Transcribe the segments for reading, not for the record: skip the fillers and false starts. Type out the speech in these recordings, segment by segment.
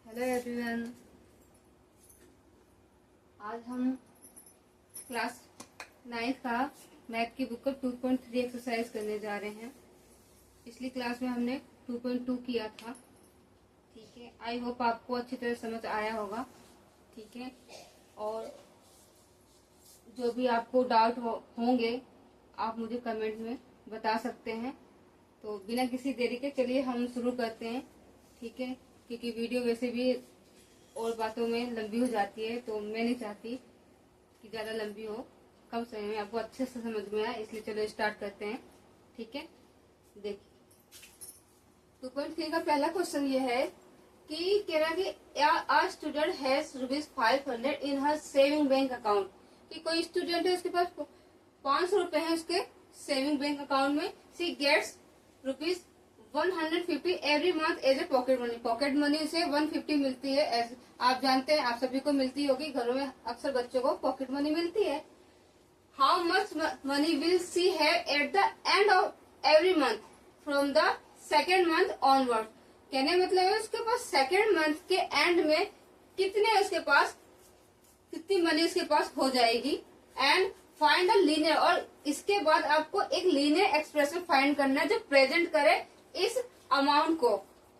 Hello everyone. आज हम class 9 का मैथ की बुक का 2.3 एक्सरसाइज करने जा रहे हैं। पिछली क्लास में हमने 2.2 किया था। ठीक है, आई होप आपको अच्छी तरह समझ आया होगा। ठीक है, और जो भी आपको डाउट होंगे आप मुझे कमेंट में बता सकते हैं। तो बिना किसी देरी के चलिए हम शुरू करते हैं। ठीक है, क्योंकि वीडियो वैसे भी और बातों में लंबी हो जाती है, तो मैं नहीं चाहती कि ज्यादा लंबी हो, कम समय में आपको अच्छे से समझ में आए, इसलिए चलो स्टार्ट करते हैं। ठीक है, देखिए 2.3 का पहला क्वेश्चन ये है कि कह रहा कि a student has ₹500 in her saving bank account. कि कोई स्टूडेंट है, उसके पास 500 रुपए है उसके सेविंग बैंक अकाउंट में। She gets ₹150 every month as a pocket money. Pocket money उसे 150 मिलती है। आप जानते हैं, आप सभी को मिलती होगी, घरों में अक्सर बच्चों को पॉकेट मनी मिलती है। How much money will see have eight the end of every month from the second month onward. कहने मतलब है उसके पास सेकेंड मंथ के एंड में कितनी मनी उसके पास हो जाएगी। एंड फाइंड द लीनियर, और इसके बाद आपको एक लीनियर एक्सप्रेशन फाइंड करना है जो प्रेजेंट करे इस अमाउंट को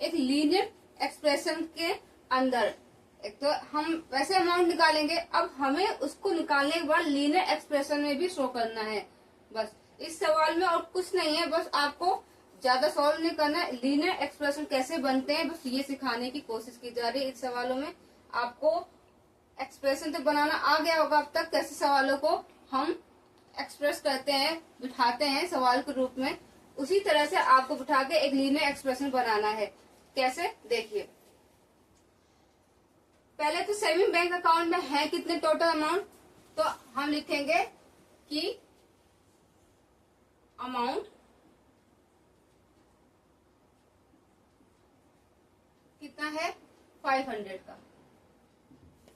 एक लीनियर एक्सप्रेशन के अंदर। एक तो हम वैसे अमाउंट निकालेंगे, अब हमें उसको निकालने के बाद लीनियर एक्सप्रेशन में भी शो करना है। बस इस सवाल में और कुछ नहीं है, बस आपको ज्यादा सॉल्व नहीं करना है। लीनियर एक्सप्रेशन कैसे बनते हैं बस ये सिखाने की कोशिश की जा रही है इस सवालों में। आपको एक्सप्रेशन तो बनाना आ गया होगा अब तक, कैसे सवालों को हम एक्सप्रेस करते हैं, बिठाते हैं सवाल के रूप में, उसी तरह से आपको बिठा के एक लीनियर एक्सप्रेशन बनाना है। कैसे, देखिए पहले तो सेविंग बैंक अकाउंट में है कितने टोटल अमाउंट, तो हम लिखेंगे कि अमाउंट कितना है 500 का।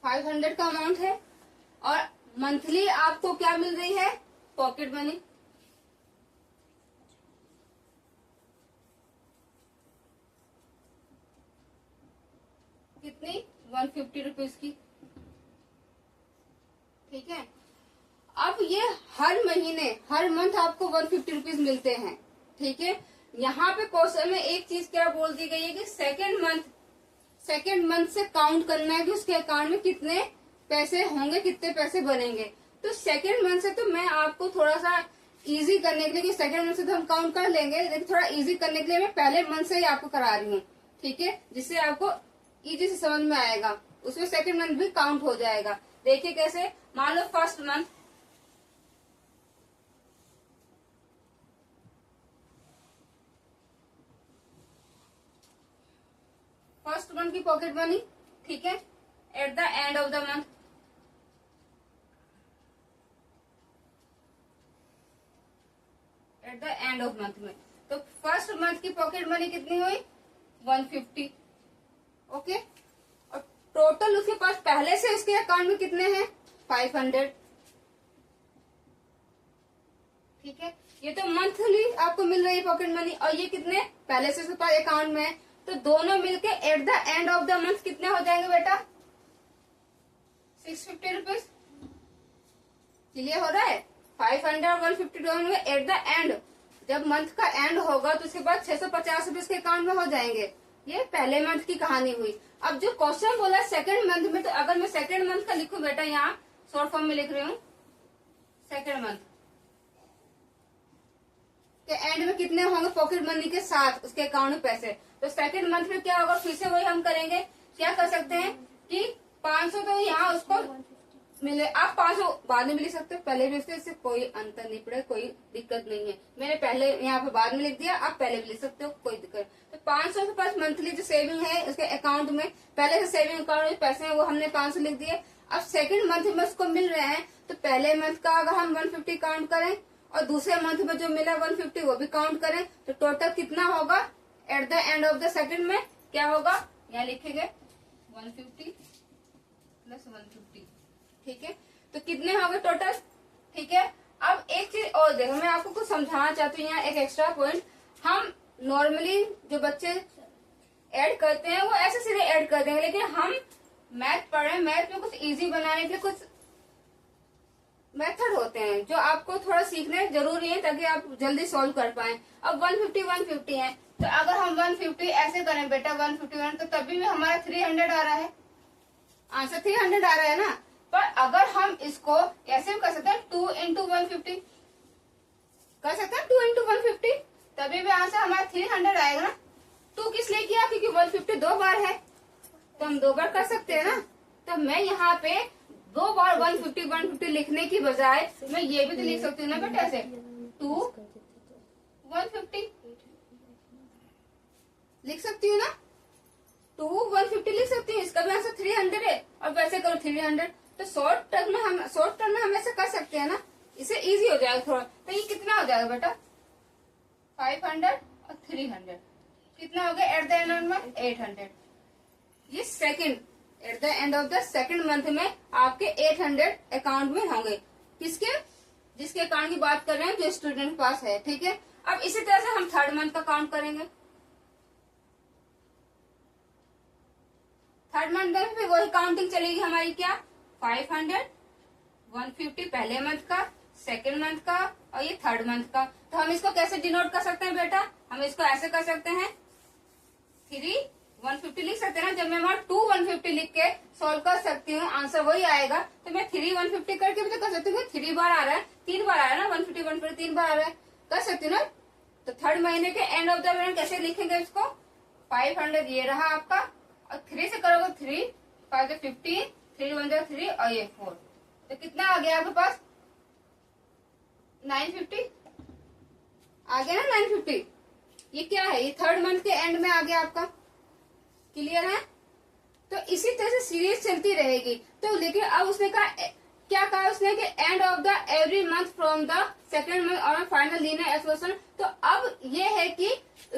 500 का अमाउंट है और मंथली आपको क्या मिल रही है, पॉकेट मनी। कितनी, 150 रुपीज की। ठीक है, अब ये हर महीने हर मंथ आपको 150 रुपीज मिलते हैं। ठीक है, यहाँ पे क्वेश्चन में एक चीज क्या बोल दी गई है कि सेकेंड मंथ से काउंट करना है कि उसके अकाउंट में कितने पैसे होंगे, कितने पैसे बनेंगे। तो सेकेंड मंथ से तो मैं आपको थोड़ा सा इजी करने के लिए, कि सेकेंड मंथ से तो हम काउंट कर लेंगे, लेकिन थोड़ा इजी करने के लिए मैं पहले मंथ से ही आपको करा रही हूँ। ठीक है, जिससे आपको इजी से समझ में आएगा, उसमें सेकेंड मंथ भी काउंट हो जाएगा। देखिए कैसे, मान लो फर्स्ट मंथ की पॉकेट मनी। ठीक है, eight the end of the month, eight the end of month में, तो फर्स्ट मंथ की पॉकेट मनी कितनी हुई, 150। ओके, और टोटल उसके पास पहले से उसके अकाउंट में कितने हैं, 500। ठीक है, ये तो मंथली आपको मिल रही है पॉकेट मनी, और ये कितने पहले से उसके पास अकाउंट में है, तो दोनों मिलके eight the end of the month कितने हो जाएंगे बेटा, 650 रुपीज। क्लियर हो रहा है, 500 और 150 दोनों में एट द एंड, जब मंथ का एंड होगा तो उसके बाद 650 रुपीज के अकाउंट में हो जाएंगे। ये पहले मंथ की कहानी हुई। अब जो क्वेश्चन बोला सेकंड मंथ में, तो अगर मैं सेकंड मंथ का लिखूं बेटा, यहाँ शॉर्ट फॉर्म में लिख रही हूँ, सेकंड मंथ के एंड में कितने होंगे पॉकेट मनी के साथ उसके अकाउंट में पैसे। तो सेकंड मंथ में क्या होगा, फिर से वही हम करेंगे। क्या कर सकते हैं कि 500 तो यहाँ उसको मिले, आप 500 बाद में भी लिख सकते हो, पहले भी इससे कोई अंतर नहीं पड़े, कोई दिक्कत नहीं है। मैंने पहले यहाँ पे बाद में लिख दिया, आप पहले भी लिख सकते हो, कोई दिक्कत। तो 500 के पास मंथली जो सेविंग है उसके अकाउंट में, पहले से सेविंग अकाउंट में पैसे हैं वो हमने 500 लिख दिए। अब सेकंड मंथ में उसको मिल रहे हैं, तो पहले मंथ का अगर हम 150 काउंट करें और दूसरे मंथ में जो मिला 150 वो भी काउंट करें, तो टोटल कितना होगा eight the end of the second में, क्या होगा, यहाँ लिखेंगे 150 प्लस 150। ठीक है, तो कितने होंगे टोटल। ठीक है, अब एक चीज और देखो, मैं आपको कुछ समझाना चाहती हूँ, यहाँ एक एक्स्ट्रा पॉइंट। हम नॉर्मली जो बच्चे ऐड करते हैं वो ऐसे सीधे ऐड कर देंगे, लेकिन हम मैथ पढ़ रहे हैं, मैथ में कुछ इजी बनाने के लिए कुछ मेथड होते हैं जो आपको थोड़ा सीखने जरूरी है ताकि आप जल्दी सॉल्व कर पाए। अब 150 है, तो अगर हम 150 ऐसे करें बेटा 151, तो तभी भी हमारा 300 आ रहा है, आंसर 300 आ रहा है ना। पर अगर हम इसको ऐसे भी कर सकते हैं 2 इंटू 150 कर सकते हैं, 2 इंटू 150, तभी भी आंसर हमारा 300 आएगा ना। 2 किस लिए किया, क्योंकि 150 2 बार है, तो हम 2 बार कर सकते हैं ना। तो मैं यहाँ पे 2 बार 150 लिखने की बजाय मैं ये भी तो लिख सकती हूँ ना बेटा, ऐसे 2 150 लिख सकती हूँ ना, 2 150 लिख सकती हूँ, इसका भी आंसर 300 है। और वैसे करो 300, तो शॉर्ट टर्म में हम ऐसे कर सकते हैं ना, इसे इजी हो जाएगा थोड़ा। तो ये कितना हो जाएगा बेटा, 500 और 300 कितना हो गया, eight the end of month 800। ये second, eight the end of the second month में आपके 800 अकाउंट में होंगे। किसके, जिसके अकाउंट की बात कर रहे हैं जो स्टूडेंट के पास है, ठीक है। अब इसी तरह से हम थर्ड मंथ का काउंट करेंगे। थर्ड मंथ में फिर वही काउंटिंग चलेगी हमारी, क्या 500 150 पहले मंथ का, सेकेंड मंथ का और ये थर्ड मंथ का। तो हम इसको कैसे डिनोट कर सकते हैं बेटा, हम इसको ऐसे कर सकते हैं 3 150 लिख सकते हैं ना। जब मैं वहां 2 150 लिख के सॉल्व कर सकती हूँ, आंसर वही आएगा, तो मैं 3 150 करके भी तो कर सकती हूँ। 3 बार आ रहा है, 3 बार आ रहा है ना, 150 150 3 बार आ रहा है, कर सकती हूँ ना। तो थर्ड महीने के एंड ऑफ द मंथ कैसे लिखेंगे इसको, 500 ये रहा आपका, और 3 से करोगे 3 5 15 3 1 3 और ये 4, तो कितना आ गया आपके पास 950 आ गया ना, 950। ये क्या है, ये थर्ड मंथ के एंड में आ गया आपका, क्लियर है। तो इसी तरह से सीरीज चलती रहेगी। तो लेकिन अब उसने कहा, क्या कहा उसने कि and of the every month from the second month और फाइनल लीनियर एक्सप्रेशन। तो अब ये है कि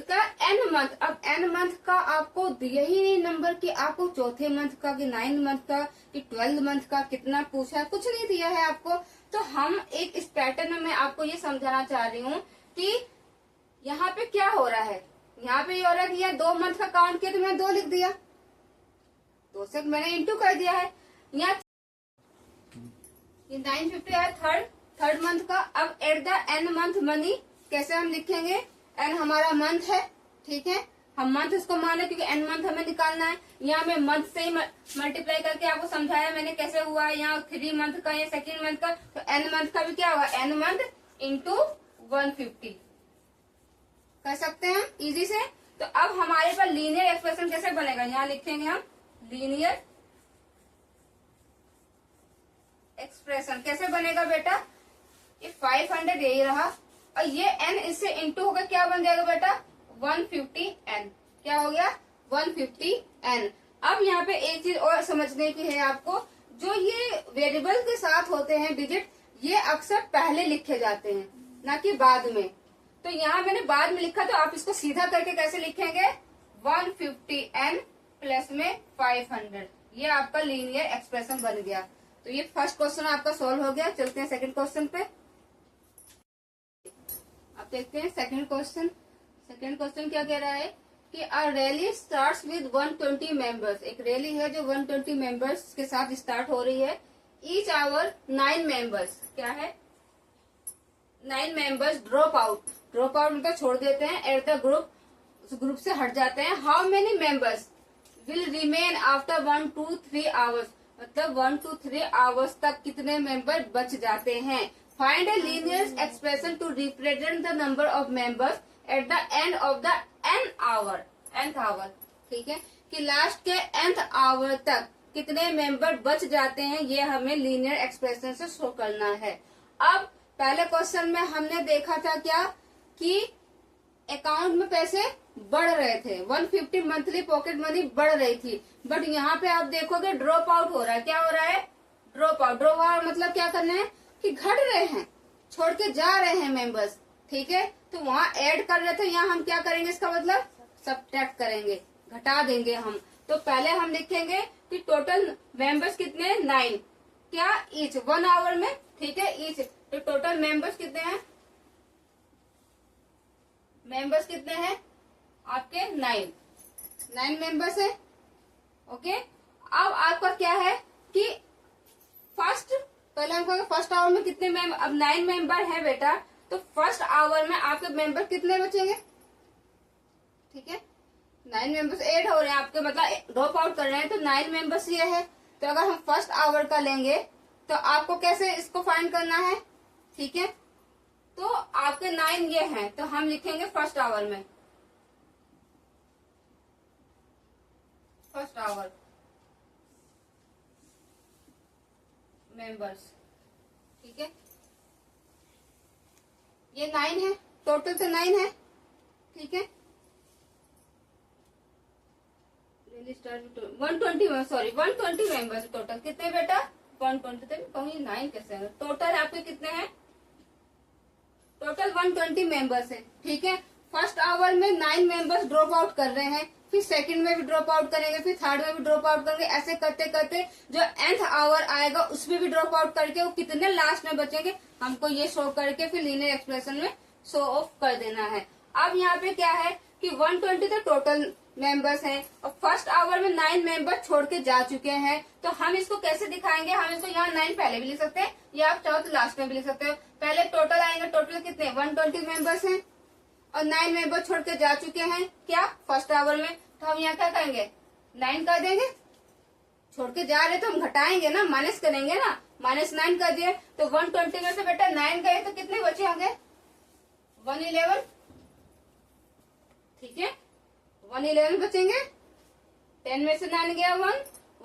का एंड मंथ, अब एंड मंथ का आपको यही नहीं नंबर कि आपको चौथे मंथ का कि 9 मंथ का कि 12 मंथ का कितना पूछा है, कुछ नहीं दिया है आपको। तो हम एक इस पैटर्न में आपको ये समझाना चाह रही हूँ कि यहाँ पे क्या हो रहा है, यहाँ पे ये हो रहा है कि यह 2 मंथ का काउंट किया तो मैंने 2 लिख दिया, 2 से मैंने इंटू कर दिया है। यहाँ 950 है थर्ड मंथ का। अब eight the and month money कैसे हम लिखेंगे, एंड हमारा मंथ है, ठीक है, हम मंथ इसको माने क्योंकि एंड मंथ हमें निकालना है। यहाँ मैं मंथ से ही मल्टीप्लाई करके आपको समझाया मैंने कैसे हुआ, यहाँ 3 मंथ का या सेकेंड मंथ का, तो एंड मंथ का भी क्या होगा, एंड मंथ इंटू 150 कर सकते हैं इजी से। तो अब हमारे पास लीनियर एक्सप्रेशन कैसे बनेगा, यहाँ लिखेंगे हम लीनियर एक्सप्रेशन कैसे बनेगा बेटा, ये 500 यही रहा और ये n इससे इंटू होकर क्या बन जाएगा बेटा 150n, क्या हो गया 150n। अब यहाँ पे एक चीज और समझने की है आपको, जो ये वेरिएबल के साथ होते हैं डिजिट, ये अक्सर पहले लिखे जाते हैं ना कि बाद में। तो यहाँ मैंने बाद में लिखा, तो आप इसको सीधा करके कैसे लिखेंगे 150n प्लस में 500, ये आपका लीनियर एक्सप्रेशन बन गया। तो ये फर्स्ट क्वेश्चन आपका सॉल्व हो गया। चलते हैं सेकंड क्वेश्चन पे। आप देखते हैं सेकंड क्वेश्चन। सेकंड क्वेश्चन क्या कह रहा है कि अ रैली स्टार्ट्स विद 120 मेंबर्स, एक रैली है जो 120 मेंबर्स के साथ स्टार्ट हो रही है। ईच आवर 9 मेंबर्स, क्या है 9 मेंबर्स ड्रॉप आउट मतलब छोड़ देते हैं, एट द ग्रुप, उस ग्रुप से हट जाते हैं। How many members will remain after 1 to 3 hours, मतलब 1 to 3 आवर्स तक कितने मेंबर बच जाते हैं। Find a linear expression to represent the number of members at the end of the nth hour, ठीक है, कि लास्ट के nth आवर तक कितने मेंबर बच जाते हैं, ये हमें लीनियर एक्सप्रेशन से शो करना है। अब पहले क्वेश्चन में हमने देखा था क्या कि अकाउंट में पैसे बढ़ रहे थे, 150 मंथली पॉकेट मनी बढ़ रही थी, बट यहाँ पे आप देखोगे ड्रॉप आउट हो रहा है। क्या हो रहा है, ड्रॉप आउट मतलब क्या करना है कि घट रहे हैं, छोड़ के जा रहे हैं मेंबर्स, ठीक है। तो वहाँ ऐड कर रहे थे, यहाँ हम क्या करेंगे, इसका मतलब सब्ट्रैक्ट करेंगे, घटा देंगे हम। तो पहले हम लिखेंगे कि टोटल मेंबर्स कितने 9, क्या ईच 1 आवर में, ठीक है, ईच। तो टोटल मेंबर्स कितने हैं, मेंबर्स कितने हैं आपके 9 9 मेंबर्स है। ओके, अब आपका क्या है कि पहले हम कहेंगे फर्स्ट आवर में कितने मेंबर, अब 9 मेंबर है बेटा, तो फर्स्ट आवर में आपके मेंबर कितने बचेंगे? ठीक है, 9 मेंबर्स 8 हो रहे हैं आपके, मतलब ड्रॉप आउट कर रहे हैं, तो 9 मेंबर्स ये है। तो अगर हम फर्स्ट आवर का लेंगे तो आपको कैसे इसको फाइंड करना है? ठीक है, तो आपके 9 ये हैं, तो हम लिखेंगे फर्स्ट आवर में, फर्स्ट आवर मेंबर्स। ठीक है, ये 9 है, टोटल तो 9 है। ठीक है, 120 मेंबर्स टोटल। कितने बेटा? 120। कहूंगी 9 कैसे है? टोटल आपके कितने हैं? टोटल 120 मेंबर्स है। ठीक है, फर्स्ट आवर में 9 मेंबर्स ड्रॉप आउट कर रहे हैं, फिर सेकंड में भी ड्रॉप आउट करेंगे, फिर थर्ड में भी ड्रॉप आउट करेंगे, ऐसे करते करते जो nth आवर आएगा उसमें भी ड्रॉप आउट करके वो कितने लास्ट में बचेंगे हमको ये शो करके फिर लीनियर एक्सप्रेशन में शो ऑफ कर देना है। अब यहाँ पे क्या है कि 120 तो टोटल मेंबर्स हैं और फर्स्ट आवर में 9 मेंबर छोड़ के जा चुके हैं, तो हम इसको कैसे दिखाएंगे? हम इसको यहाँ 9 पहले भी लिख सकते हैं या आप चाहो तो लास्ट में भी लिख सकते हो। पहले टोटल आएंगे, टोटल कितने? 120 मेंबर्स हैं और 9 मेंबर छोड़ के जा चुके हैं क्या? फर्स्ट आवर में। तो हम यहाँ क्या करेंगे? 9 कर देंगे। छोड़ के जा रहे तो हम घटाएंगे ना, माइनस करेंगे ना, -9 कर दिए तो 120 में से बेटा 9 गए तो कितने बचे होंगे? 111। ठीक है, 111 बचेंगे। 10 में से 9 गया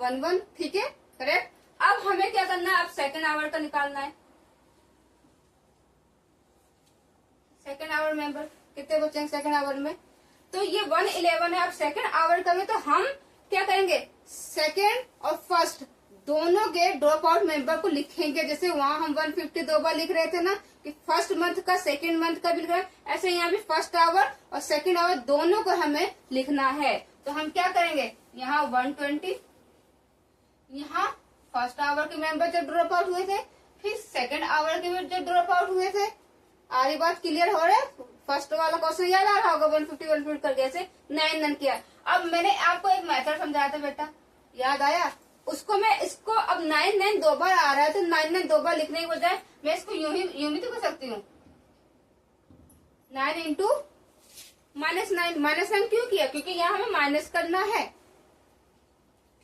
1 ठीक है, करेक्ट। अब हमें क्या करना है? अब सेकेंड आवर का निकालना है। सेकेंड आवर मेंबर कितने बचेंगे सेकेंड आवर में? तो ये 111 है। अब सेकेंड आवर का में तो हम क्या करेंगे? सेकेंड और फर्स्ट दोनों के ड्रॉप आउट मेंबर को लिखेंगे। जैसे वहां हम 150 दो बार लिख रहे थे ना कि फर्स्ट मंथ का सेकेंड मंथ का भी लिख रहे हैं, ऐसे यहाँ भी फर्स्ट आवर और सेकेंड आवर दोनों को हमें लिखना है। तो हम क्या करेंगे? यहाँ 120, यहाँ फर्स्ट आवर के मेंबर जो ड्रॉप आउट हुए थे, फिर सेकेंड आवर के भी जो ड्रॉप आउट हुए थे। आधी बात क्लियर हो रहा है? फर्स्ट वाला क्वेश्चन याद आ रहा होगा, 150 करके ऐसे 9 किया। अब मैंने आपको एक मेथड समझाया था बेटा, याद आया? उसको मैं इसको अब 9 दो बार आ रहा है तो 9 दो बार लिखने के बजाय मैं इसको यूं भी तो कर सकती हूँ। 9 इंटू -9 क्यों किया? क्योंकि यहाँ हमें माइनस करना है।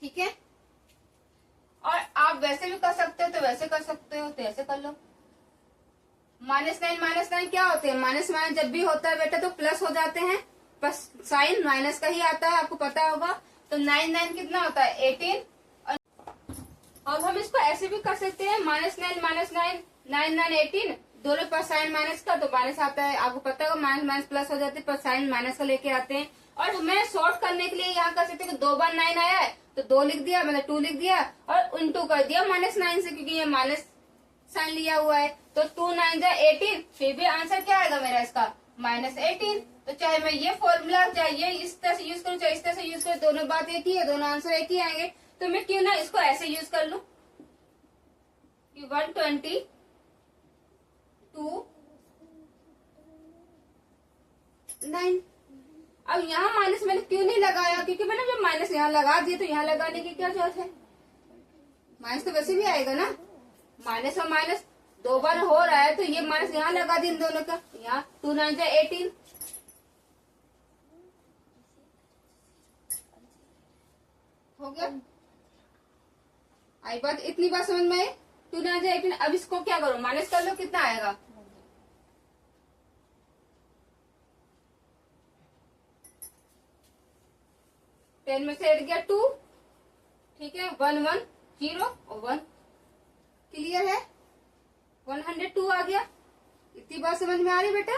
ठीक है, और आप वैसे भी कर सकते हो तो वैसे कर सकते हो तो ऐसे कर लो। -9 क्या होते हैं? माइनस जब भी होता है बेटा तो प्लस हो जाते हैं, बस साइन माइनस का ही आता है, आपको पता होगा। तो 9 कितना होता है? 18। अब हम इसको ऐसे भी कर सकते हैं, -9 9 18 दोनों पर साइन माइनस का तो माइनस आता है, आपको पता होगा। माइनस प्लस हो जाते हैं पर साइन माइनस का लेके आते हैं। और हमें शॉर्ट करने के लिए यहाँ कर सकते हैं, 2 बार 9 आया है तो 2 लिख दिया, मतलब 2 लिख दिया और इंटू कर दिया -9 से, क्योंकि ये माइनस साइन लिया हुआ है। तो 2 9 18, फिर भी आंसर क्या आएगा मेरा इसका? -18। तो चाहे मैं ये फॉर्मूला चाहे ये इस तरह से यूज करूँ चाहे इस तरह से यूज करूँ, दोनों बात एक ही है, दोनों आंसर एक ही आएंगे। तो मैं क्यों ना इसको ऐसे यूज कर लूं कि 120 2 9। अब यहाँ माइनस मैंने क्यों नहीं लगाया? क्योंकि मैंने जब माइनस यहाँ लगा दिया तो यहाँ लगाने की क्या जरूरत है? माइनस तो वैसे भी आएगा ना, माइनस और माइनस 2 बार हो रहा है तो ये माइनस यहाँ लगा दी इन दोनों का। यहाँ 2 9 18 हो गया। आई बात, इतनी बात समझ में आई? 2 9 18। अब इसको क्या करो? माइनस कर लो, कितना आएगा? टेन में से 8 गया 2, ठीक है, 1 1 0 और 1। क्लियर है? 102 आ गया। इतनी बात समझ में आ रही बेटा?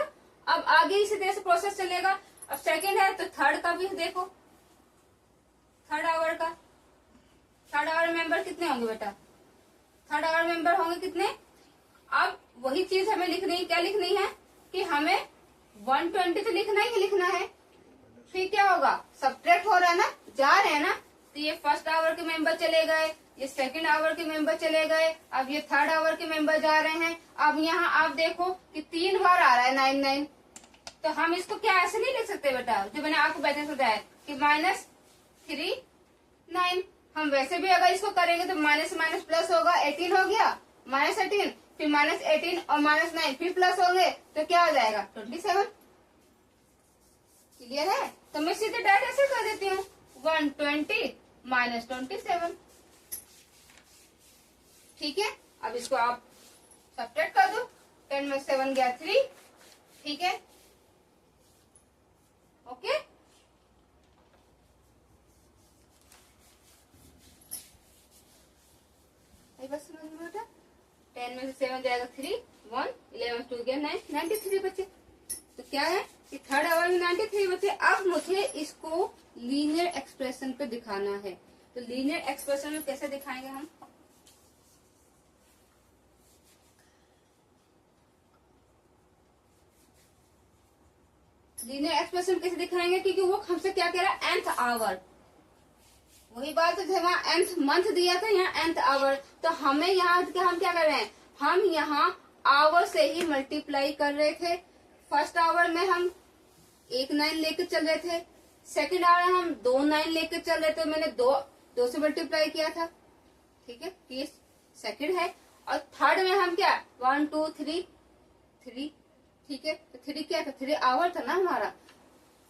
अब आगे इसी तरह से प्रोसेस चलेगा। अब सेकंड है तो थर्ड का भी देखो, थर्ड आवर का। थर्ड आवर मेंबर कितने होंगे बेटा? थर्ड आवर मेंबर होंगे कितने? अब वही चीज हमें लिखनी है। क्या लिखनी है? कि हमें 120 तो लिखना ही लिखना है। फिर क्या होगा? सब्ट्रैक्ट हो रहा है ना, जा रहे हैं ना, तो ये फर्स्ट आवर के मेंबर चले गए, ये सेकंड आवर के मेंबर चले गए, अब ये थर्ड आवर के मेंबर जा रहे हैं। अब यहाँ आप देखो कि 3 बार आ रहा है 9 9, तो हम इसको क्या ऐसे नहीं लिख सकते बेटा? जो मैंने आपको पहले समझाया कि 3 9। हम वैसे भी अगर इसको करेंगे तो माइनस माइनस प्लस होगा, 18 हो गया, -18, फिर -18 और -9 फिर प्लस होंगे तो क्या हो जाएगा 27। क्लियर है? तो मैं सीधे डायरेक्ट ऐसे कर देती हूँ 120 -27। ठीक है, अब इसको आप सब्ट्रैक्ट कर दो, 10 में 7 गया 3। ठीक है, ओके। बस समझ में बेटा, 10 में से 7 जाएगा 3, 1, 11 2 गया 9, 93 बचे। तो क्या है कि थर्ड आवर में 93 बचे। अब मुझे इसको लीनियर एक्सप्रेशन पे दिखाना है। तो लीनियर एक्सप्रेशन में कैसे दिखाएंगे हम? लीनियर एक्सप्रेशन कैसे दिखाएंगे, क्योंकि वो हमसे क्या कह रहा है, nth आवर। वही बात है, वहां nth मंथ दिया था, यहाँ nth आवर। तो हमें यहाँ हम क्या कर रहे हैं, हम यहाँ आवर से ही मल्टीप्लाई कर रहे थे। फर्स्ट आवर में हम 1 9 लेकर चल रहे थे, सेकंड आवर में हम 2 9 लेकर चल रहे थे, मैंने दो से मल्टीप्लाई किया था। ठीक है, ये सेकंड है। और थर्ड में हम क्या 1 2 3 3। ठीक है, तो 3 क्या था, 3 आवर था ना हमारा।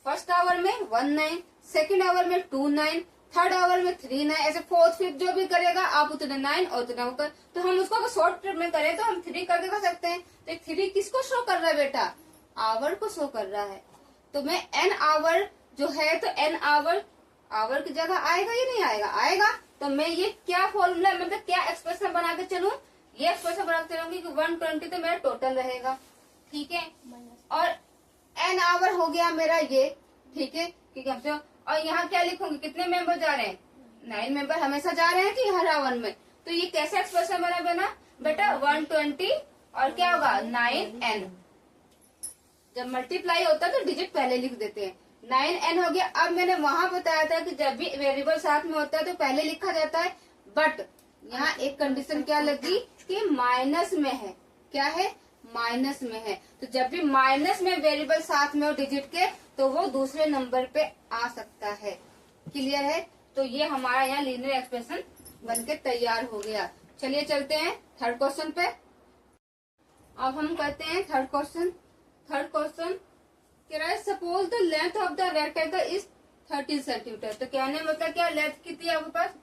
फर्स्ट आवर में 1 9, सेकंड आवर में 2 9, थर्ड आवर में 3 9, ऐसे फोर्थ फिफ्थ जो भी करेगा आप उतना 9 और उतना होकर। तो हम उसको शॉर्ट में करें तो हम 3 करके कर सकते हैं। तो 3 किसको शो कर रहा है बेटा, आवर को शो कर रहा है। तो मैं n आवर जो है, तो n आवर आवर की जगह आएगा या नहीं आएगा, आएगा। तो मैं ये क्या फॉर्मूला, मतलब क्या एक्सप्रेशन बना के चलूं, ये एक्सप्रेशन बना के चलूंगी कि 120 तो मेरा टोटल रहेगा। ठीक है, और n आवर हो गया मेरा ये। ठीक है, क्योंकि हमसे, और यहाँ क्या लिखूंगी, कितने मेंबर जा रहे हैं, 9 मेंबर हमेशा जा रहे हैं कि हर आवर में। तो ये कैसे एक्सप्रेशन बना बेटा, 120 और क्या होगा 9n। जब मल्टीप्लाई होता है तो डिजिट पहले लिख देते हैं, 9n हो गया। अब मैंने वहां बताया था कि जब भी वेरिएबल साथ में होता है तो पहले लिखा जाता है, बट यहाँ एक कंडीशन क्या लगी कि माइनस में है। क्या है, माइनस में है। तो जब भी माइनस में वेरिएबल साथ में हो डिजिट के, तो वो दूसरे नंबर पे आ सकता है। क्लियर है? तो ये हमारा यहाँ लीनियर एक्सप्रेशन बनके तैयार हो गया। चलिए चलते हैं थर्ड क्वेश्चन पे। अब हम करते हैं थर्ड क्वेश्चन। थर्ड क्वेश्चन कह रहा है, suppose the length of the rectangle is 13 centimetre. तो कहने मतलब क्या, लेंथ कितनी है आपके पास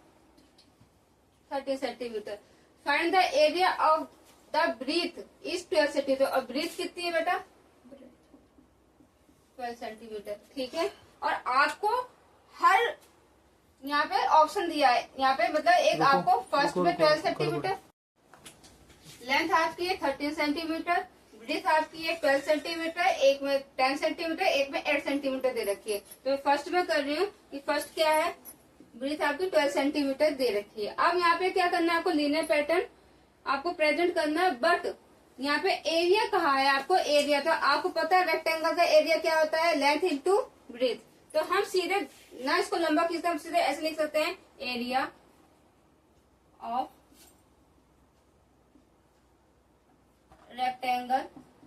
13 centimetre. Find the area of the breadth is 12 centimetre. और ब्रीथ कितनी है बेटा 12 सेंटीमीटर। ठीक है, और आपको हर यहाँ पे ऑप्शन दिया है, यहाँ पे मतलब एक आपको फर्स्ट में 12 सेंटीमीटर लेंथ आपकी है, 13 सेंटीमीटर ब्रीथ आपकी है 12 सेंटीमीटर, एक में 10 सेंटीमीटर, एक में 8 सेंटीमीटर दे रखी है। तो मैं फर्स्ट में कर रही हूँ कि फर्स्ट क्या है, ब्रीथ आपकी 12 सेंटीमीटर दे रखी है। अब यहाँ पे क्या करना है, आपको लीनियर पैटर्न आपको प्रेजेंट करना है, बट यहाँ पे एरिया कहा है आपको, एरिया। तो आपको पता है रेक्टेंगल का एरिया क्या होता है, लेंथ इंटू ब्रीथ। तो हम सीधे ना इसको लंबा खींचते, हम सीधे ऐसे लिख सकते हैं, एरिया ऑफ रेक्टेंगल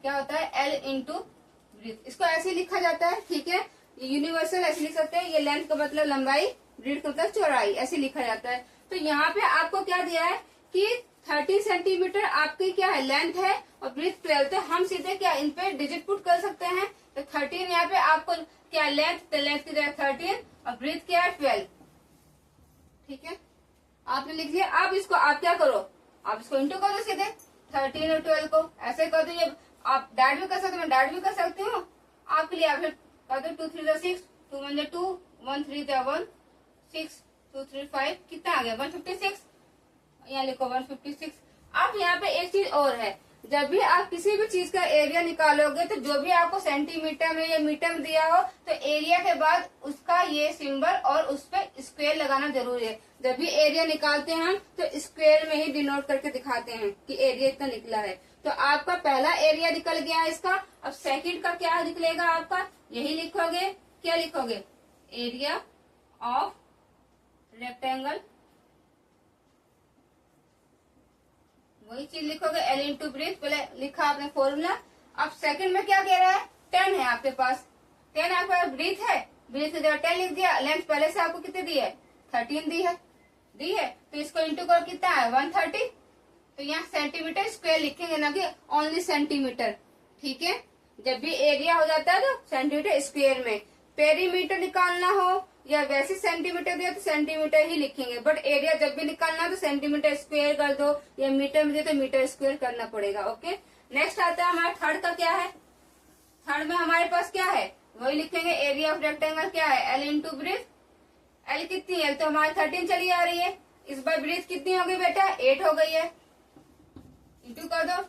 क्या होता है, एल इंटू ब्रीथ। इसको ऐसे लिखा जाता है। ठीक है, ये यूनिवर्सल ऐसे लिख सकते हैं, ये लेंथ का मतलब लंबाई, ब्रीथ का मतलब चौड़ाई, ऐसे लिखा जाता है। तो यहाँ पे आपको क्या दिया है कि 30 सेंटीमीटर आपकी क्या है लेंथ है और ब्रीथ 12। तो हम सीधे क्या इन पे डिजिट पुट कर सकते हैं। तो 13 यहाँ पे आपको क्या लेंथ, तो लेंथ की जगह 13 और ब्रीथ क्या है 12। ठीक है, आपने लिख दिया। अब इसको आप क्या करो, आप इसको इंटू करो सीधे 13 और 12 को ऐसे कर दो। ये आप डाइट भी कर सकते हो, मैं डाइट भी कर सकती हूँ आपके लिए। आप फिर कर दो 2 3 6, 2 1 2, 1 3 1, 6 2 3 5, कितना आ गया 156। यहाँ लिखो 156। अब यहाँ पे एक चीज और है, जब भी आप किसी भी चीज का एरिया निकालोगे तो जो भी आपको सेंटीमीटर में या मीटर में दिया हो, तो एरिया के बाद उसका ये सिंबल और उस पर स्क्वायर लगाना जरूरी है। जब भी एरिया निकालते हैं हम तो स्क्वायर में ही डिनोट करके दिखाते हैं कि एरिया इतना निकला है। तो आपका पहला एरिया निकल गया है इसका। अब सेकंड का क्या निकलेगा आपका, यही लिखोगे, क्या लिखोगे, एरिया ऑफ रेक्टेंगल, वही चीज लिखोगे, एल इंटू ब्रीथ। पहले लिखा आपने फॉर्मूला। अब सेकंड में क्या कह रहा है, 10 है आपके पास, 10 आपके पास ब्रीथ है ब्रीथ की जगह 10 लिख दिया। लेंथ पहले से आपको कितनी दी है, 13 दी है, तो इसको इंटू कर कितना है 130। तो यहाँ सेंटीमीटर स्क्वायर लिखेंगे ना कि ओनली सेंटीमीटर। ठीक है, जब भी एरिया हो जाता है तो सेंटीमीटर स्क्वायर में। पेरीमीटर निकालना हो या वैसे सेंटीमीटर दिया तो सेंटीमीटर ही लिखेंगे, बट एरिया जब भी निकालना तो सेंटीमीटर स्क्वायर कर दो, या मीटर में दिया तो मीटर स्क्वायर करना पड़ेगा। ओके, नेक्स्ट आता है हमारा थर्ड का क्या है। थर्ड में हमारे पास क्या है, वही लिखेंगे। एरिया ऑफ रेक्टेंगल क्या है, एल इंटू ब्रीथ। एल कितनी है, तो हमारी 13 चली आ रही है। इस बार ब्रीथ कितनी हो गई बेटा, 8 हो गई है। इंटू कर दो,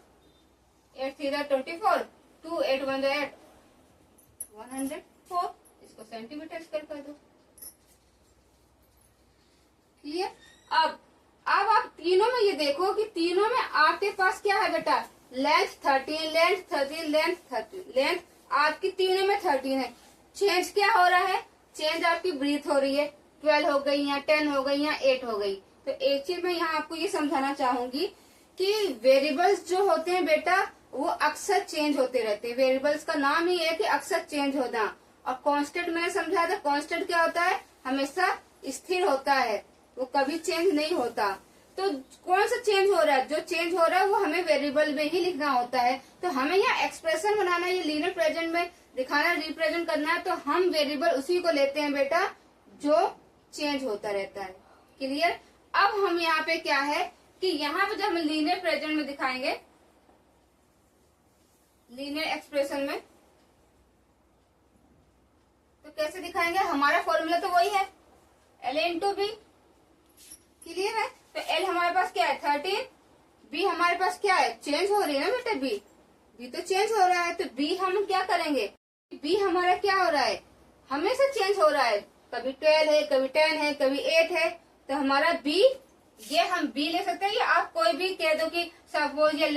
8 3 24, 2 8 1 8, 104। इसको सेंटीमीटर स्क्वायर कर दो। क्लियर। अब आप तीनों में ये देखो कि तीनों में आपके पास क्या है बेटा, लेंथ 13, लेंथ 13, लेंथ 13, लेंथ आपकी तीनों में 13 है। चेंज क्या हो रहा है, चेंज आपकी ब्रीथ हो रही है। 12 हो गई या 10 हो गई या 8 हो गई। तो एक चीज मैं यहाँ आपको ये समझाना चाहूंगी कि वेरिएबल्स जो होते हैं बेटा वो अक्सर चेंज होते रहते हैं। वेरिएबल्स का नाम ही है कि अक्सर चेंज होना। और कांस्टेंट मैंने समझाया था, कांस्टेंट क्या होता है, हमेशा स्थिर होता है, वो कभी चेंज नहीं होता। तो कौन सा चेंज हो रहा है, जो चेंज हो रहा है वो हमें वेरिएबल में ही लिखना होता है। तो हमें यहाँ एक्सप्रेशन बनाना है, ये लीनियर प्रेजेंट में दिखाना, रिप्रेजेंट करना है, तो हम वेरिएबल उसी को लेते हैं बेटा जो चेंज होता रहता है। क्लियर। अब हम यहाँ पे क्या है कि यहाँ पे जब हम लीनियर प्रेजेंट में दिखाएंगे, लीनियर एक्सप्रेशन में, तो कैसे दिखाएंगे, हमारा फॉर्मूला तो वही है, एल इंटू बी। क्लियर है। तो एल हमारे पास क्या है 13, बी हमारे पास क्या है, चेंज हो रही है ना बेटा, बी तो चेंज हो रहा है। तो बी हम क्या करेंगे, बी हमारा क्या हो रहा है, हमेशा चेंज हो रहा है। कभी 12 है, कभी 10 है, कभी 8 है। तो हमारा बी, ये हम बी ले सकते हैं, या आप कोई भी कह दो कि सपोज ये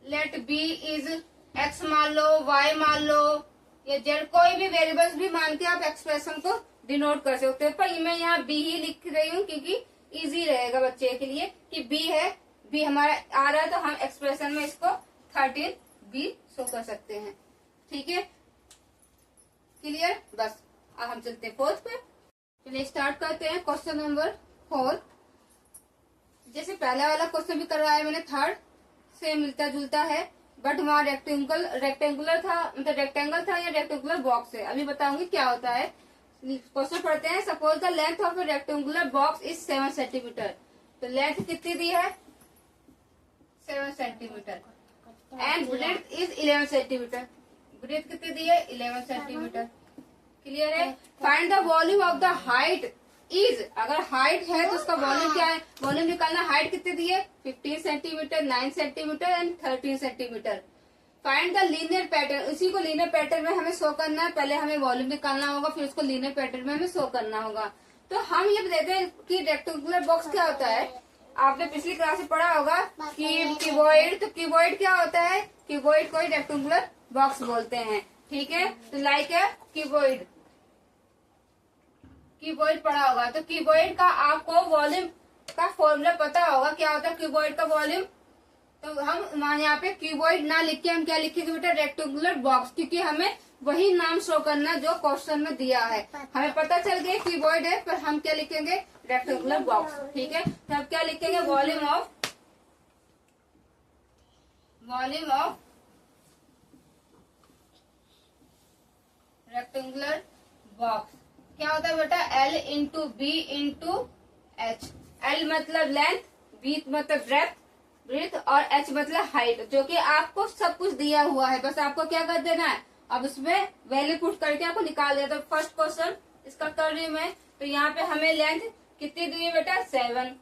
लेट बी इज एक्स मान लो, वाई मान लो, या जेड, कोई भी वेरिएबल्स भी मान के आप एक्सप्रेशन को डिनोट कर सकते हो। पर मैं यहाँ बी ही लिख रही हूँ क्योंकि इजी रहेगा बच्चे के लिए कि बी है, बी हमारा आ रहा है, तो हम एक्सप्रेशन में इसको 13 बी शो कर सकते हैं। ठीक है, क्लियर। बस अब हम चलते हैं फोर्थ पे। चलिए स्टार्ट करते हैं क्वेश्चन नंबर 4। जैसे पहला वाला क्वेश्चन भी करवाया मैंने, थर्ड से मिलता जुलता है, बट वहाँ रेक्टेंगुलर था, मतलब रेक्टेंगल था या रेक्टेंगुलर बॉक्स है। अभी बताऊंगी क्या होता है। क्वेश्चन पढ़ते हैं। Suppose the length of A rectangular box is 7 centimetre. तो लेंथ कितनी दी है, 7 centimetre, and breadth is 11 centimetre. Breadth कितनी दी है, 11 सेंटीमीटर। क्लियर है। Find the volume of the height is, अगर हाइट है तो उसका वॉल्यूम क्या है, वॉल्यूम निकालना। हाइट कितनी दी है, 15 centimetre, 9 centimetre and 13 centimetre. Find the linear pattern, उसी को लीनियर पैटर्न में हमें शो करना है। पहले हमें वॉल्यूम निकालना होगा, फिर उसको लीनियर पैटर्न में हमें शो करना होगा। तो हम ये देते हैं कि रेक्टेंगुलर बॉक्स क्या होता है। आपने पिछली क्लास में पढ़ा होगा कि क्यूबॉइड, तो क्यूबॉइड क्या होता है, क्यूबॉइड को ही रेक्टेंगुलर बॉक्स बोलते हैं। ठीक है, तो लाइक है क्यूबॉइड, क्यूबॉइड पढ़ा होगा। तो क्यूबॉइड का आपको वॉल्यूम का फॉर्मूला पता होगा, क्या होता है क्यूबॉइड का वॉल्यूम। तो हम यहाँ पे क्यूबॉइड ना लिख के हम क्या लिखेंगे बेटा, रेक्टेंगुलर बॉक्स, क्योंकि हमें वही नाम शो करना जो क्वेश्चन में दिया है। हमें पता चल गया क्यूबॉइड है, पर हम क्या लिखेंगे, रेक्टेंगुलर बॉक्स। ठीक है, तो अब क्या लिखेंगे, वॉल्यूम ऑफ रेक्टेंगुलर बॉक्स क्या होता है बेटा, L into B into H. L मतलब लेंथ, बी मतलब ब्रेथ और एच मतलब हाइट, जो कि आपको सब कुछ दिया हुआ है। बस आपको क्या कर देना है, अब उसमें वैल्यू पुट करके आपको निकाल देना। तो फर्स्ट क्वेश्चन इसका कर रही हूँ मैं। तो यहाँ पे हमें लेंथ कितनी दी है बेटा, 7,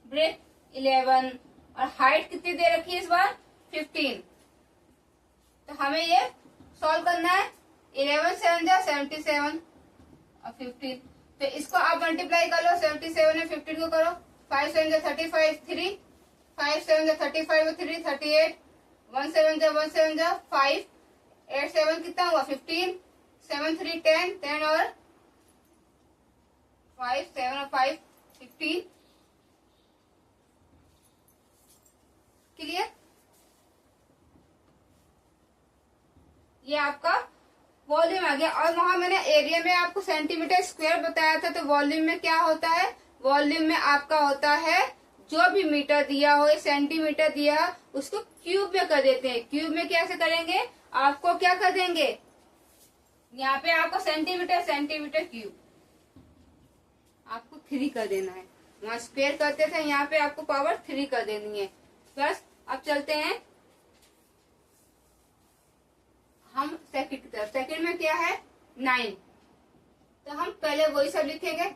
ब्रेथ 11 और हाइट कितनी दे रखी है इस बार, 15। तो हमें ये सॉल्व करना है। 11 7 जा 77 और 15। तो इसको आप मल्टीप्लाई कर लो, 77 और 15 को करो। 5 7 जा 35, 3 5 7 जा 35 और 3 38, 1 7 जा 1 7 जा 5, 8 7 कितना हुआ 15, 7 3 10, 10 और 5 7 और 5 15। क्लियर। ये आपका वॉल्यूम आ गया। और वहां मैंने एरिया में आपको सेंटीमीटर स्क्वायर बताया था, तो वॉल्यूम में क्या होता है, वॉल्यूम में आपका होता है जो भी मीटर दिया हो, सेंटीमीटर दिया हो, उसको क्यूब में कर देते हैं। क्यूब में कैसे करेंगे, आपको क्या कर देंगे, यहाँ पे आपको सेंटीमीटर सेंटीमीटर क्यूब आपको 3 कर देना है। वहां स्क्वायर करते थे, यहाँ पे आपको पावर 3 कर देनी है। बस अब चलते हैं हम सेकंड की तरफ। सेकंड में क्या है 9, तो हम पहले वही सब लिखेंगे।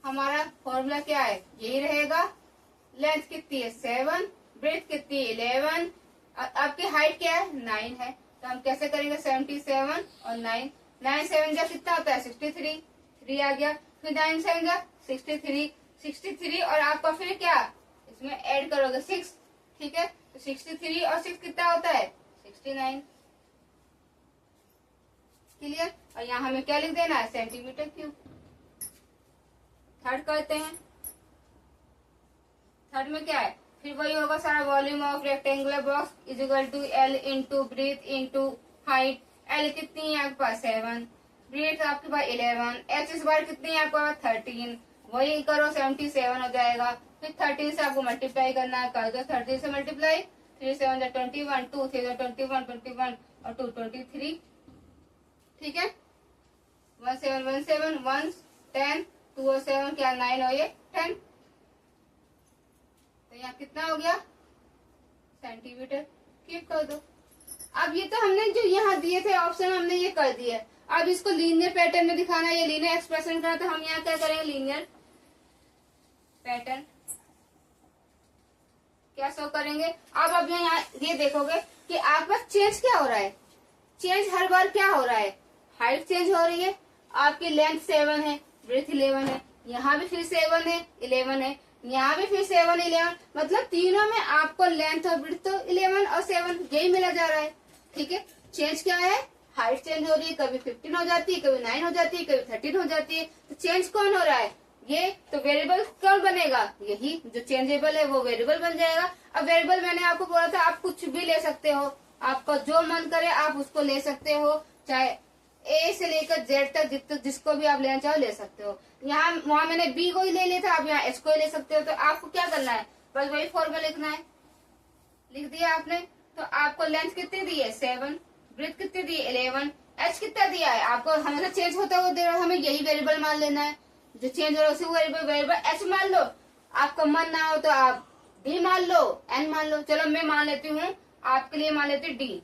हमारा फॉर्मूला क्या है, यही रहेगा। लेंथ कितनी है 7, ब्रेथ कितनी है 11, आपकी हाइट क्या है 9 है। तो हम कैसे करेंगे 77 और 9, 9 7 जा कितना होता है 63, 3 आ गया। फिर 9 7 जा 63, 63 और आपका फिर क्या इसमें ऐड करोगे 6, ठीक है। तो 63 और 6 कितना होता है 69, क्लियर। और यहाँ हमें क्या लिख देना है सेंटीमीटर क्यूब। थर्ड करते हैं। थर्ड में क्या है, फिर वही होगा सारा, volume of rectangular box is equal to L into breadth into height. L कितनी है आपके पास 7, ब्रीथ आपके पास 11, एच इस बार कितनी है आपके पास 13, वही करो 77 हो जाएगा। फिर 13 से आपको मल्टीप्लाई करना है, कर दो 13 से मल्टीप्लाई, 3 7 21, 2 3 21, 21 और 2 23, ठीक है। 1 7 1 7 1 10, 2 और 7 क्या 9 और ये 10, तो यहाँ कितना हो गया सेंटीमीटर क्यूब कर दो। अब ये तो हमने जो यहाँ दिए थे ऑप्शन हमने ये कर दिया। अब इसको लीनियर पैटर्न में दिखाना है, ये लीनियर एक्सप्रेशन करना, तो हम यहाँ क्या करेंगे लीनियर पैटर्न क्या शो करेंगे। अब यहाँ ये देखोगे कि आपका चेंज क्या हो रहा है, चेंज हर बार क्या हो रहा है, हाइट चेंज हो रही है। आपकी लेंथ 7 है, ब्रेथ 11 है, यहाँ भी फिर 7 है 11 है, यहाँ भी फिर 7 11, मतलब तीनों में आपको लेंथ और ब्रेथ तो 11 और 7 यही मिला जा रहा है, ठीक है। चेंज क्या है, हाइट चेंज हो रही है, कभी 15 हो जाती है, कभी 9 हो जाती है, कभी 13 हो जाती है। तो चेंज कौन हो रहा है, ये तो वेरिएबल कौन बनेगा, यही जो चेंजेबल है वो वेरिएबल बन जाएगा। अब वेरिएबल मैंने आपको बोला था आप कुछ भी ले सकते हो, आपका जो मन करे आप उसको ले सकते हो, चाहे ए से लेकर जेड तक जिसको भी आप लेना चाहो ले सकते हो। यहाँ वहां मैंने बी को ही ले लिया था, आप यहाँ एच को ही ले सकते हो। तो आपको क्या करना है, बस वही फॉर्मूला लिखना है, लिख दिया आपने। तो आपको लेंथ कितनी दी है 7, ब्रेथ कितनी दी है 11, एच कितना दिया है आपको, हमेशा चेंज होता हुआ दे रहा है, हमें यही वेरिएबल मान लेना है, जो चेंज हो रहा है उसी वेरिएबल एच मान लो। आपका मन ना हो तो आप डी मान लो, एन मान लो। चलो मैं मान लेती हूँ, आपके लिए मान लेती हूँ डी,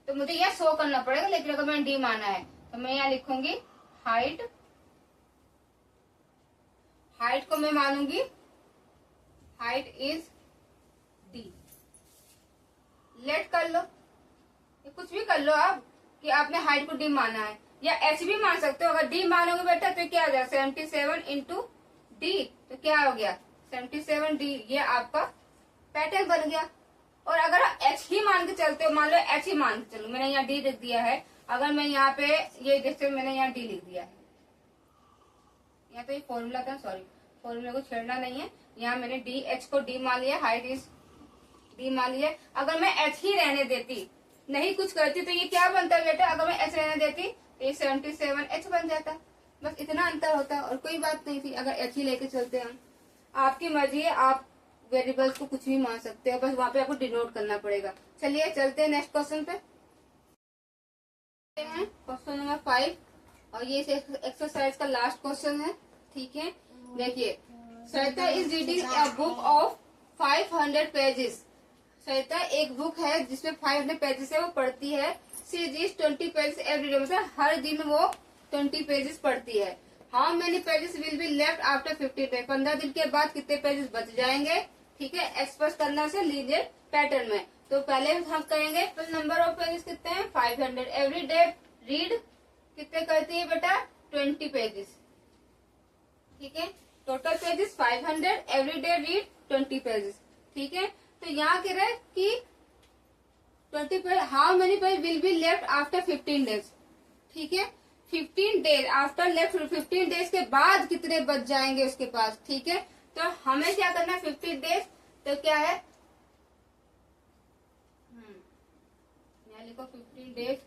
तो मुझे यह शो करना पड़ेगा, लेकिन अगर मैंने डी माना है तो मैं यहाँ लिखूंगी हाइट, हाइट को मैं मानूंगी हाइट इज डी। लेट कर लो, ये कुछ भी कर लो आप कि आपने हाइट को डी माना है, या एच भी मान सकते हो। अगर डी मानोगे बेटा तो क्या आ जाएगा 77 इंटू डी, तो क्या हो गया 77 डी, ये आपका पैटर्न बन गया। और अगर एच ही मान के चलते हो, मान लो एच ही मान के चलो, मैंने यहाँ डी लिख दिया है, अगर मैं यहाँ पे ये जैसे मैंने यहाँ डी लिख दिया है, यहाँ तो ये फॉर्मूला था, सॉरी फॉर्मूला को छेड़ना नहीं है, यहाँ मैंने डी एच को डी मान लिया, हाइट इज डी मान लिया। अगर मैं एच ही रहने देती, नहीं कुछ करती, तो ये क्या बनता बेटा, अगर मैं एच रहने देती तो ये 77 एच बन जाता, बस इतना अंतर होता और कोई बात नहीं थी। अगर एच ही लेके चलते हम, आपकी मर्जी है, आप वेरिएबल्स को कुछ भी मान सकते हो, बस वहां पे आपको डिनोट करना पड़ेगा। चलिए चलते हैं नेक्स्ट क्वेश्चन पे, क्वेश्चन नंबर 5, और ये एक्सरसाइज का लास्ट क्वेश्चन है, ठीक है। देखिए, Sarita is reading a book of 500 pages. Sarita एक बुक है जिसमें 500 पेजेस है, वो पढ़ती है। She reads 20 pages every day, मतलब हर दिन वो 20 पेजेस पढ़ती है। How many pages will be left after 50 day, 15 दिन के बाद कितने पेजेस बच जाएंगे, ठीक है। एक्सप्रेस करना से लीनियर पैटर्न में, तो पहले हम कहेंगे नंबर ऑफ पेजेस कितने हैं 500, एवरी डे रीड कितने करती है बेटा 20 पेजेस, ठीक है। Total pages 500, every day read 20 pages, ठीक है। तो यहाँ कह रहे कि 20 page, how many page will be left after 15 days, ठीक है। 15 डेज आफ्टर लेफ्ट, 15 डेज के बाद कितने बच जाएंगे उसके पास, ठीक है। तो हमें क्या करना है 15 डेज, तो क्या है यहाँ लिखो 15 डेज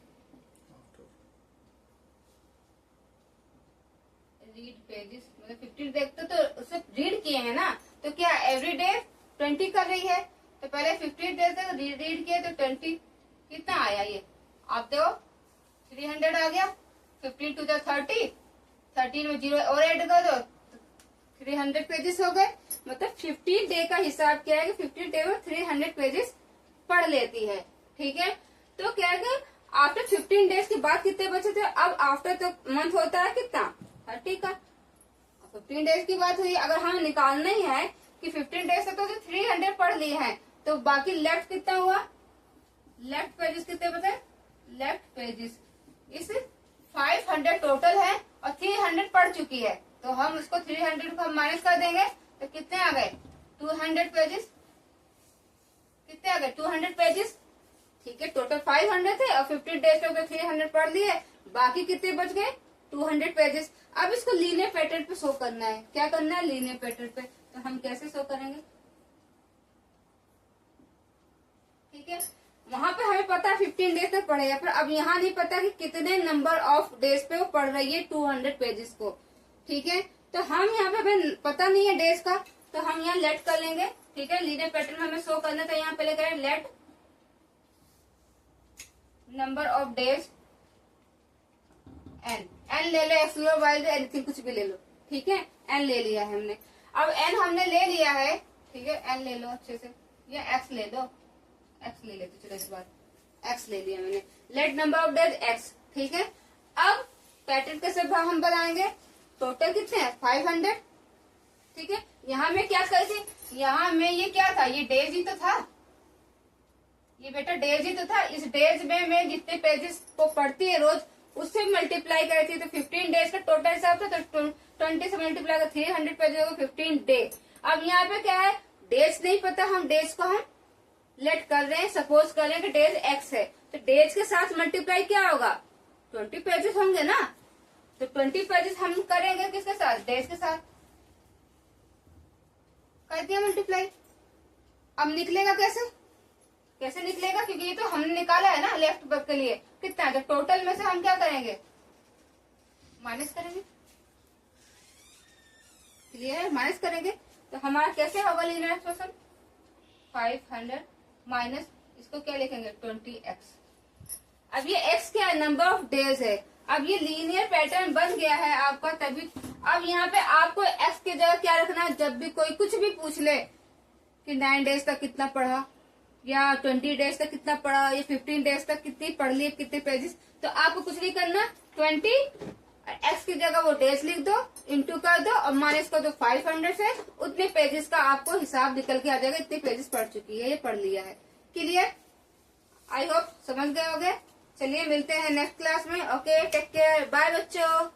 रीड पेजेस, मतलब 15 देखते तो उससे रीड किए हैं ना, तो क्या एवरी डे 20 कर रही है, तो पहले 15 डेज तक रीड किए तो 20 कितना आया ये आप देखो 300 आ गया। 15 टू 30, 13 में 0 और ऐड कर दो 300 पेजेस हो गए। मतलब 15 डे का हिसाब क्या है कि 15 डे में 300 पेजेस पढ़ लेती है। ठीक है, तो क्या है कि आफ्टर 15 डेज के बाद कितने बचे थे, अब आफ्टर तो मंथ होता है कितना 30 का, 15 डेज की बात हुई। अगर हमें निकालना ही है कि 15 डेज से तो 300 पढ़ लिए हैं, तो बाकी लेफ्ट कितना हुआ, लेफ्ट पेजेस कितने बचे, लेफ्ट पेजेस इस 500 टोटल है और 300 पढ़ चुकी है, तो हम उसको 300 को माइनस कर देंगे तो कितने आ गए 200 पेजेस, कितने आ गए 200 पेजेस। ठीक है, टोटल 500 थे और 15 डेज तक तो 300 पढ़ लिए, बाकी कितने बच गए 200 पेजेस। अब इसको लीनियर पैटर्न पे शो करना है, क्या करना है लीनियर पैटर्न पे, तो हम कैसे शो करेंगे। ठीक है, वहां पे हमें पता है 15 डेज तक पढ़ेगा, पर अब यहाँ नहीं पता कि कितने नंबर ऑफ डेज पे वो पढ़ रही है 200 पेजेस को। ठीक है, तो हम यहाँ पे हमें पता नहीं है डेज का, तो हम यहाँ लेट कर लेंगे। ठीक है, लीनियर पैटर्न में हमें शो करना था, यहाँ पहले करें let number of days N, N ले लो, एक्स लो, वाई लो, एनीथिंग कुछ भी ले लो। ठीक है, एन ले लिया है हमने। अब एन हमने ले लिया है, ठीक है, एन ले लो अच्छे से, या एक्स ले लो, एक्स ले लेते चलो, इस बार एक्स ले लिया मैंने, late number of days x. ठीक है, अब पैटर्न कैसे हम बनाएंगे, टोटल कितने हैं 500। ठीक है, यहाँ में क्या कर थी, यहाँ में ये क्या था, ये डेज ही तो था, ये बेटा डेज ही तो था। इस डेज में मैं जितने पेजेस को पढ़ती है रोज उससे मल्टीप्लाई करती है, तो 15 डेज का टोटल हिसाब था, तो 20 से मल्टीप्लाई कर 300 पेज होगा 15 डे। अब यहाँ पे क्या है, डेज नहीं पता, हम डेज को हम लेट कर रहे हैं, सपोज कर रहे हैं कि डेज एक्स है, तो डेज के साथ मल्टीप्लाई क्या होगा 20 पेजेस होंगे ना, तो 20 पेजेस हम करेंगे किसके साथ, डेज के साथ, कर दिया मल्टीप्लाई। अब निकलेगा कैसे, कैसे निकलेगा, क्योंकि ये तो हमने निकाला है ना लेफ्ट वर्ग के लिए कितना है, तो टोटल में से हम क्या करेंगे माइनस करेंगे, क्लियर है, माइनस करेंगे, तो हमारा कैसे होगा लीनियर एक्सप्रेशन 500 माइनस इसको क्या लिखेंगे 20x। अब ये x क्या है, नंबर ऑफ डेज है। अब ये लीनियर पैटर्न बन गया है आपका, तभी अब यहाँ पे आपको x की जगह क्या रखना है, जब भी कोई कुछ भी पूछ ले कि 9 डेज तक कितना पढ़ा, या 20 डेज तक कितना पढ़ा, या 15 डेज तक कितनी पढ़ ली, कितने पेजेस, तो आपको कुछ नहीं करना, 20 एक्स की जगह वो डेज लिख दो, इंटू कर दो और माइनस कर दो 500 से, उतने पेजेस का आपको हिसाब निकल के आ जाएगा, इतने पेजेस पढ़ चुकी है, ये पढ़ लिया है। क्लियर, आई होप समझ गए होगे। चलिए मिलते हैं नेक्स्ट क्लास में। ओके, टेक केयर, बाय बच्चों।